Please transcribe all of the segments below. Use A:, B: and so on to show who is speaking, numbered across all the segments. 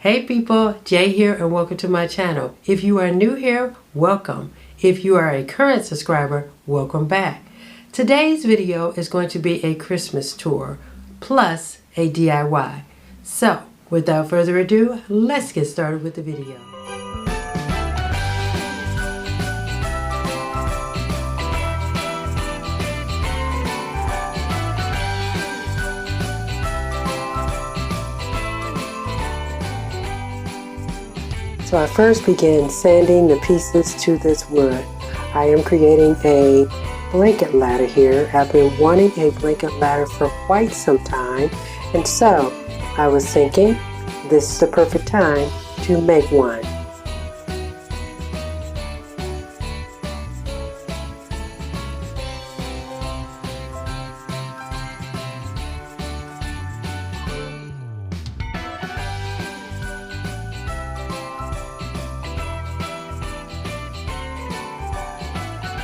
A: Hey people, Jay here and welcome to my channel. If you are new here, welcome. If you are a current subscriber, welcome back. Today's video is going to be a Christmas tour plus a DIY. So without further ado, let's get started with the video. So I first began sanding the pieces to this wood. I am creating a blanket ladder here. I've been wanting a blanket ladder for quite some time, and so I was thinking this is the perfect time to make one.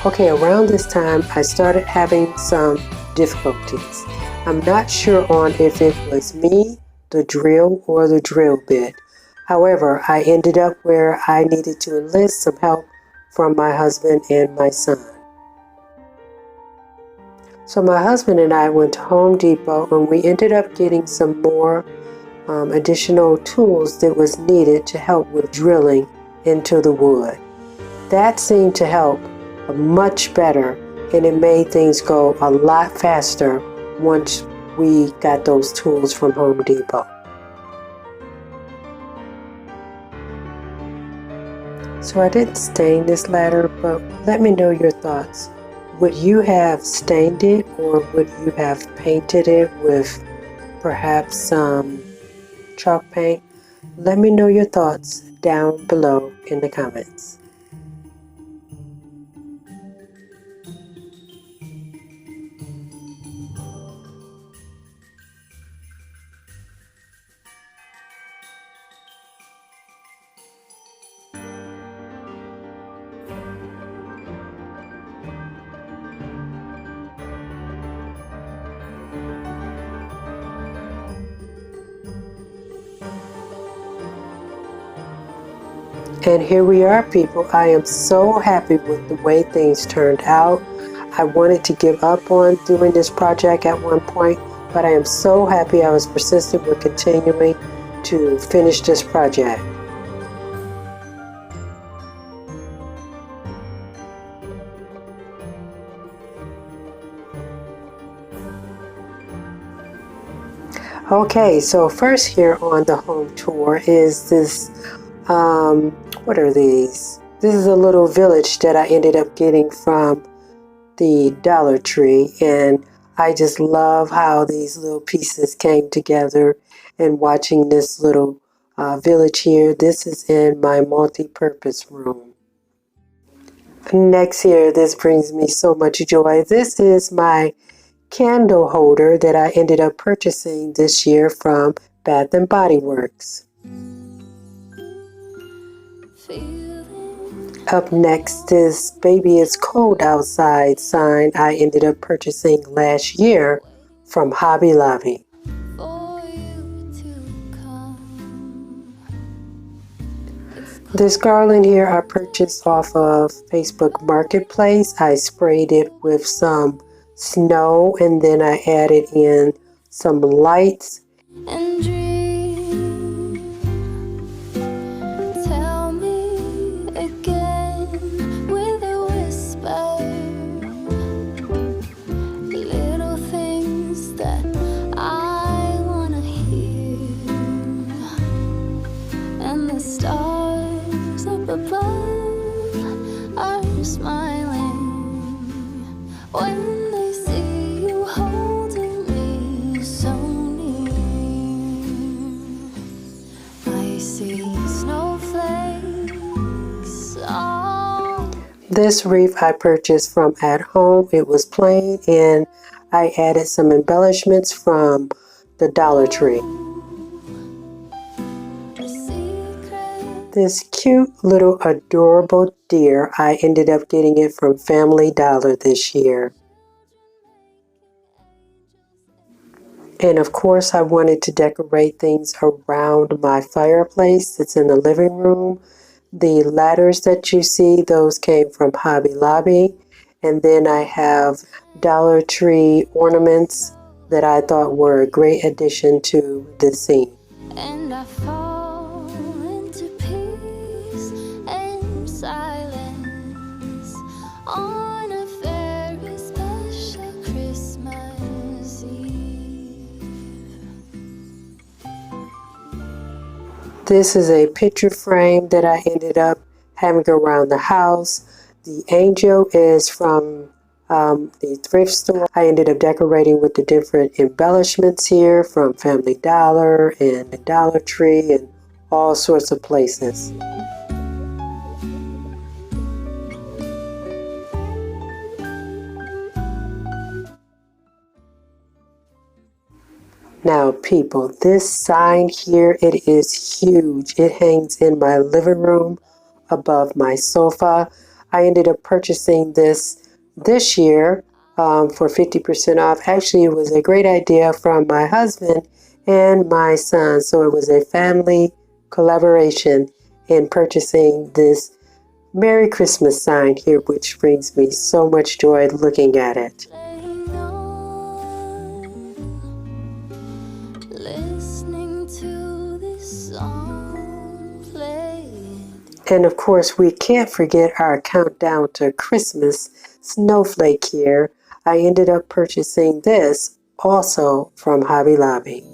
A: Okay, around this time I started having some difficulties. I'm not sure on if it was me, the drill, or the drill bit. However, I ended up where I needed to enlist some help from my husband and my son. So my husband and I went to Home Depot and we ended up getting some more additional tools that was needed to help with drilling into the wood. That seemed to help much better, and it made things go a lot faster once we got those tools from Home Depot. So I didn't stain this ladder, but let me know your thoughts. Would you have stained it, or would you have painted it with perhaps some chalk paint? Let me know your thoughts down below in the comments. And here we are, people. I am so happy with the way things turned out. I wanted to give up on doing this project at one point, but I am so happy I was persistent with continuing to finish this project. Okay, so first here on the home tour is this what are these? This is a little village that I ended up getting from the Dollar Tree, and I just love how these little pieces came together and watching this little village here. This is in my multi-purpose room. Next here, this brings me so much joy. This is my candle holder that I ended up purchasing this year from Bath and Body Works. Up next is Baby It's Cold Outside sign I ended up purchasing last year from Hobby Lobby. This garland here I purchased off of Facebook Marketplace. I sprayed it with some snow and then I added in some lights.
B: When they see you holding me so near, I see snowflakes all.
A: This wreath I purchased from At Home. It was plain and I added some embellishments from the Dollar Tree. This cute little adorable deer, I ended up getting it from Family Dollar this year. And of course, I wanted to decorate things around my fireplace. It's in the living room. The ladders that you see, those came from Hobby Lobby. And then I have Dollar Tree ornaments that I thought were a great addition to the scene.
B: and I fall into peace and silence on a very special Christmas Eve.
A: This is a picture frame that I ended up having around the house. The angel is from the thrift store. I ended up decorating with the different embellishments here from Family Dollar and the Dollar Tree and all sorts of places. Now, people, this sign here, it is huge. It hangs in my living room above my sofa. I ended up purchasing this year for 50% off. Actually, it was a great idea from my husband and my son. So it was a family collaboration in purchasing this Merry Christmas sign here, which brings me so much joy looking at it.
B: Playing on, listening to this song played.
A: And of course, we can't forget our countdown to Christmas snowflake here. I ended up purchasing this also from Hobby Lobby.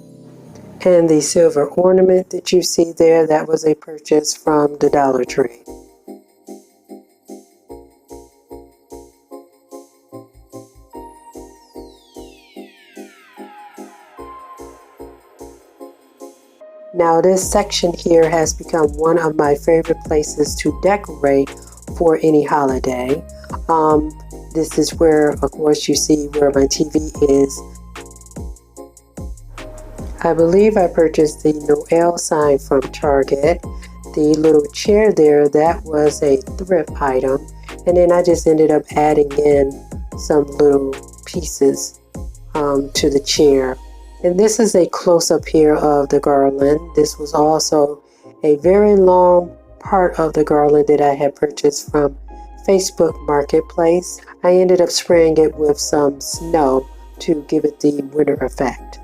A: And the silver ornament that you see there, that was a purchase from the Dollar Tree. Now this section here has become one of my favorite places to decorate for any holiday. This is where, of course, you see where my TV is. I believe I purchased the Noel sign from Target. The little chair there, that was a thrift item. And then I just ended up adding in some little pieces to the chair. And this is a close-up here of the garland. This was also a very long part of the garland that I had purchased from Facebook Marketplace. I ended up spraying it with some snow to give it the winter effect.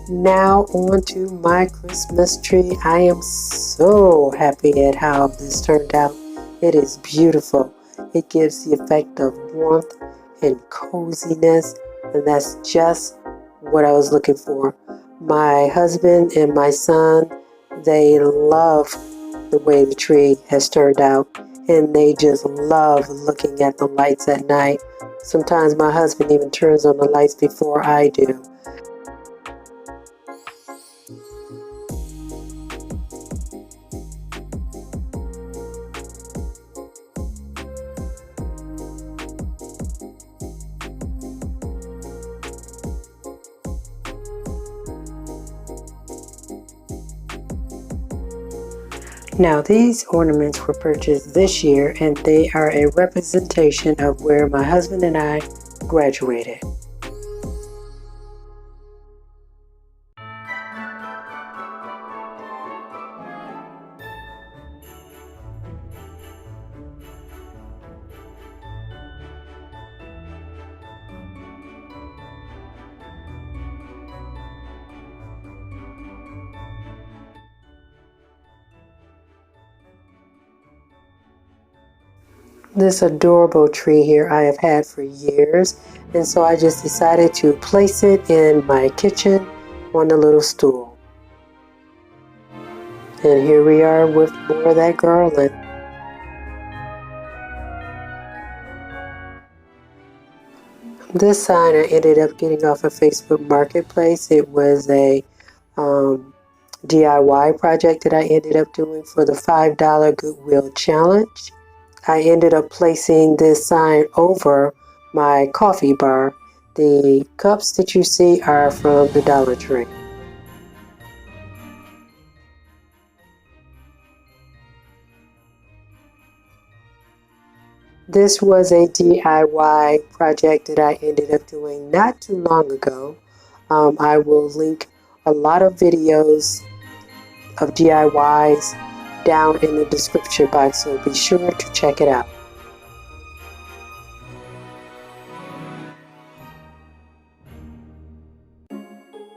A: Now on to my Christmas tree. I am so happy at how this turned out. It is beautiful. It gives the effect of warmth and coziness, and that's just what I was looking for. My husband and my son, they love the way the tree has turned out, and they just love looking at the lights at night. Sometimes my husband even turns on the lights before I do. Now these ornaments were purchased this year, and they are a representation of where my husband and I graduated. This adorable tree here I have had for years, and so I just decided to place it in my kitchen on a little stool. And here we are with more of that garland. This sign I ended up getting off of Facebook Marketplace. It was a DIY project that I ended up doing for the $5 Goodwill challenge. I ended up placing this sign over my coffee bar. The cups that you see are from the Dollar Tree. This was a DIY project that I ended up doing not too long ago. I will link a lot of videos of DIYs down in the description box, so be sure to check it out.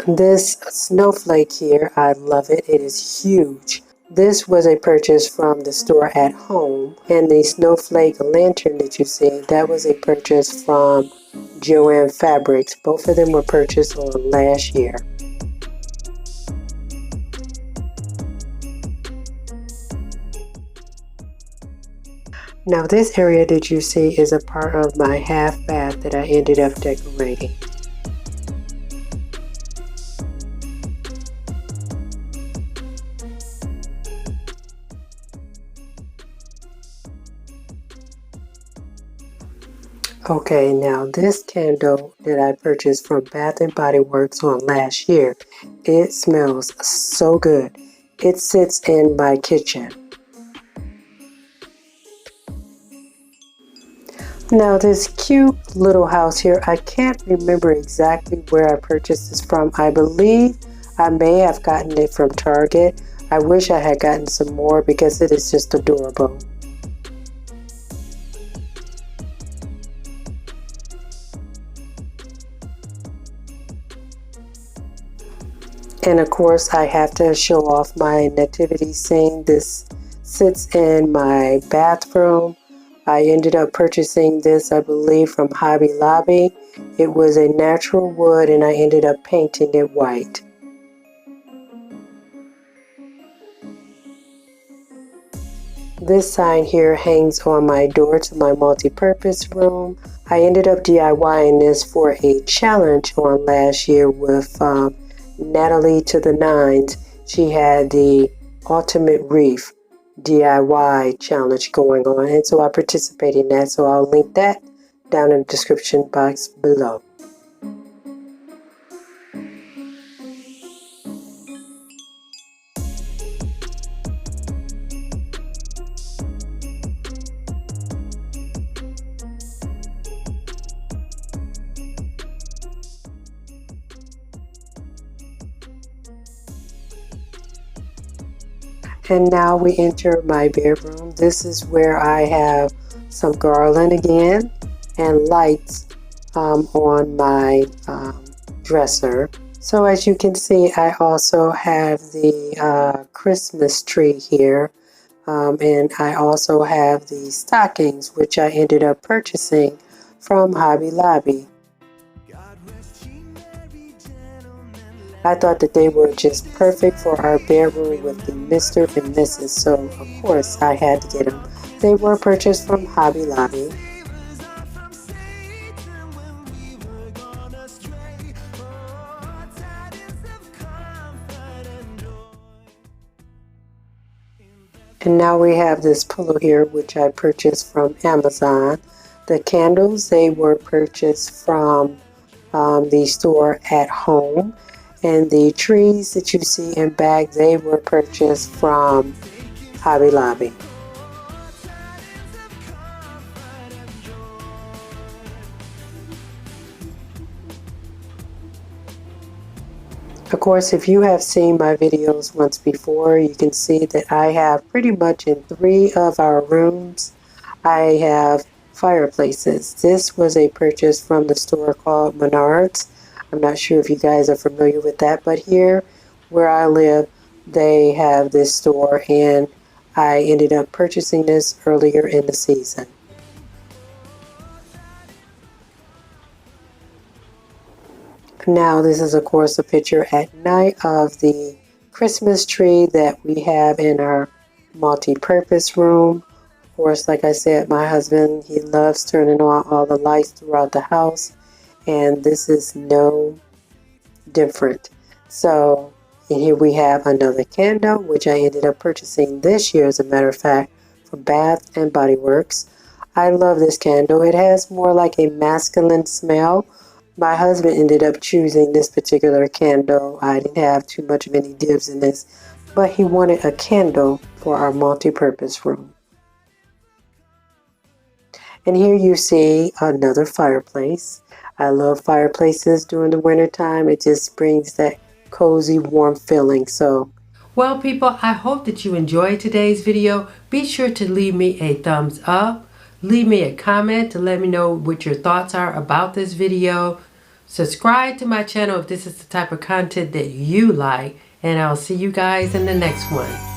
A: This snowflake here, I love it. It is huge. This was a purchase from the store at home, and the snowflake lantern that you see, that was a purchase from Joann Fabrics. Both of them were purchased on last year. Now this area that you see is a part of my half bath that I ended up decorating. Okay, now this candle that I purchased from Bath and Body Works on last year, it smells so good. It sits in my kitchen. Now this cute little house here, I can't remember exactly where I purchased this from. I believe I may have gotten it from Target. I wish I had gotten some more because it is just adorable. And of course, I have to show off my nativity scene. This sits in my bathroom. I ended up purchasing this, I believe, from Hobby Lobby. It was a natural wood and I ended up painting it white. This sign here hangs on my door to my multi-purpose room. I ended up DIYing this for a challenge on last year with Natalie to the Nines. She had the Ultimate Reef DIY challenge going on, and so I participated in that, so I'll link that down in the description box below. And now we enter my bedroom. This is where I have some garland again and lights on my dresser. So as you can see, I also have the Christmas tree here. And I also have the stockings, which I ended up purchasing from Hobby Lobby. I thought that they were just perfect for our bedroom with the Mr. and Mrs. So of course I had to get them. They were purchased from Hobby Lobby. And now we have this pillow here, which I purchased from Amazon. The candles, they were purchased from the store at home. And the trees that you see in bag, they were purchased from Hobby Lobby. Of course, if you have seen my videos once before, you can see that I have pretty much in 3 of our rooms, I have fireplaces. This was a purchase from the store called Menards. I'm not sure if you guys are familiar with that, but here where I live, they have this store and I ended up purchasing this earlier in the season. Now this is of course a picture at night of the Christmas tree that we have in our multi-purpose room. Of course, like I said, my husband, he loves turning on all the lights throughout the house. and this is no different. So, and here we have another candle, which I ended up purchasing this year, as a matter of fact, from Bath and Body Works. I love this candle. It has more like a masculine smell. My husband ended up choosing this particular candle. I didn't have too much of any dibs in this, but he wanted a candle for our multi-purpose room. And here you see another fireplace. I love fireplaces during the winter time. It just brings that cozy, warm feeling. So, well, people, I hope that you enjoyed today's video. Be sure to leave me a thumbs up. Leave me a comment to let me know what your thoughts are about this video. Subscribe to my channel if this is the type of content that you like. And I'll see you guys in the next one.